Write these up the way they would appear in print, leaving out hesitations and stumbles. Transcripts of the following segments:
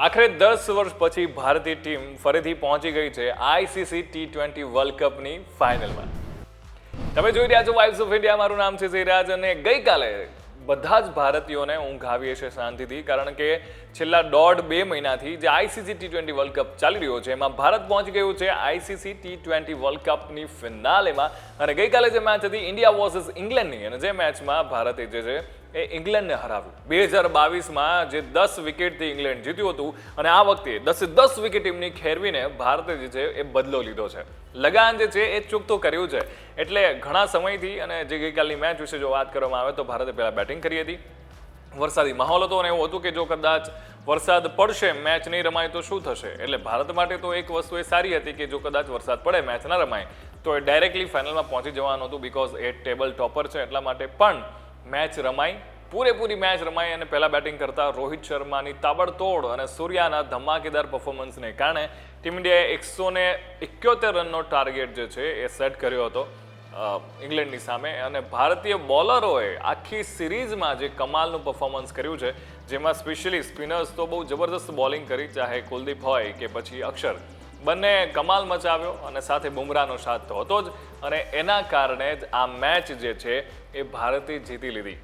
આખરે 10 વર્ષ પછી ભારતીય ટીમ ફરીથી પહોંચી ગઈ છે આઈસીસી T20 વર્લ્ડ કપની ફાઇનલમાં. તમે જોઈ રહ્યા છો વાઇબ્સ ઓફ ઇન્ડિયા. મારું નામ છે ઝૈરાજ અને ગઈકાલે બધા જ ભારતીયોને ઊંઘ આવી હશે શાંતિથી, કારણ કે છેલ્લા 1.5-2 મહિનાથી જે આઈસીસી T20 વર્લ્ડ કપ ચાલી રહ્યો છે એમાં ભારત પહોંચી ગયું છે આઈસીસી T20 વર્લ્ડ કપની ફિનાલેમાં. અને ગઈકાલે જે મેચ હતી ઇન્ડિયા વર્સિસ ઇંગ્લેન્ડની, અને જે મેચમાં ભારતે જે છે એ ઇંગ્લેન્ડને હરાવ્યું. 2022માં જે 10 વિકેટથી ઇંગ્લેન્ડ જીત્યું હતું, અને આ વખતે 10 વિકેટ ટીમની ખેરવીને ભારતે જે છે એ બદલો લીધો છે. લગાન જે છે એ ચૂકતું કર્યું છે. એટલે ઘણા સમયથી, અને જે ગઈકાલની મેચ વિશે જો વાત કરવામાં આવે તો ભારતે પહેલા બેટિંગ કરી હતી. વરસાદી માહોલ હતો અને એવું હતું કે જો કદાચ વરસાદ પડશે, મેચ નહીં રમાય તો શું થશે. એટલે ભારત માટે તો એક વસ્તુ એ સારી હતી કે જો કદાચ વરસાદ પડે, મેચ ના રમાય તો એ ડાયરેક્ટલી ફાઇનલમાં પહોંચી જવાનું હતું, બિકોઝ એ ટેબલ ટોપર છે. એટલા માટે પણ મેચ રમાઈ, પૂરેપૂરી મેચ રમાઈ, અને પહેલા બેટિંગ કરતા રોહિત શર્માની તાબડતોડ અને સૂર્યાના ધમાકેદાર પરફોર્મન્સને કારણે ટીમ ઇન્ડિયાએ 171 રનનો ટાર્ગેટ જે છે એ સેટ કર્યો હતો ઇંગ્લેન્ડની સામે. અને ભારતીય બોલરોએ આખી સિરીઝમાં જે કમાલનું પરફોર્મન્સ કર્યું છે, જેમાં સ્પેશિયલી સ્પિનર્સ તો બહુ જબરદસ્ત બોલિંગ કરી, ચાહે કુલદીપ હોય કે પછી અક્ષર, બંને કમાલ મચાવ્યો. અને સાથે બુમરાહનો સાથ તો હતો જ, અને એના કારણે જ આ મેચ જે છે એ ભારતે જીતી લીધી.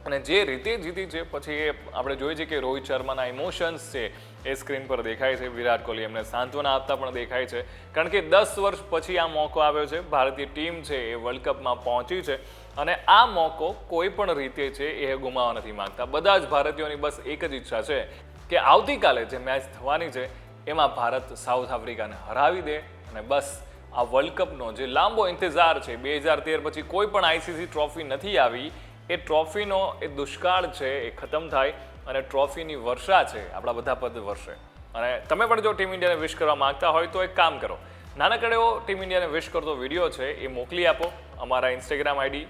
અને જે રીતે જીતી છે પછી એ આપણે જોઈએ છીએ કે રોહિત શર્માના ઇમોશન્સ છે એ સ્ક્રીન પર દેખાય છે. વિરાટ કોહલી એમને સાંત્વના આપતા પણ દેખાય છે, કારણ કે 10 વર્ષ પછી આ મોકો આવ્યો છે. ભારતીય ટીમ છે એ વર્લ્ડ કપમાં પહોંચી છે, અને આ મોકો કોઈ પણ રીતે છે એ ગુમાવવા નથી માંગતા. બધા જ ભારતીયોની બસ એક જ ઈચ્છા છે કે આવતીકાલે જે મેચ થવાની છે એમાં ભારત સાઉથ આફ્રિકાને હરાવી દે, અને બસ આ વર્લ્ડ કપનો જે લાંબો ઇંતજાર છે, 2013 પછી કોઈ પણ આઈસીસી ટ્રોફી નથી આવી, એ ટ્રોફીનો એ દુષ્કાળ છે એ ખતમ થાય, અને ટ્રોફીની વર્ષા છે આપણા બધા પદ વર્ષે. અને તમે પણ જો ટીમ ઇન્ડિયાને વિશ કરવા માંગતા હોય તો એક કામ કરો, નાનકડો એવો ટીમ ઇન્ડિયાને વિશ કરતો વિડીયો છે એ મોકલી આપો અમારા Instagram ID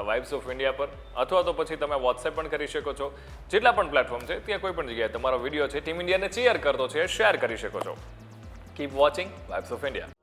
vibes of India પર, અથવા તો પછી તમે વોટ્સએપ પણ કરી શકો છો. જેટલા પણ પ્લેટફોર્મ છે ત્યાં કોઈ પણ જગ્યાએ તમારો વિડીયો છે ટીમ ઇન્ડિયાને ચીયર કરતો છે, શેર કરી શકો છો. Keep watching vibes of India.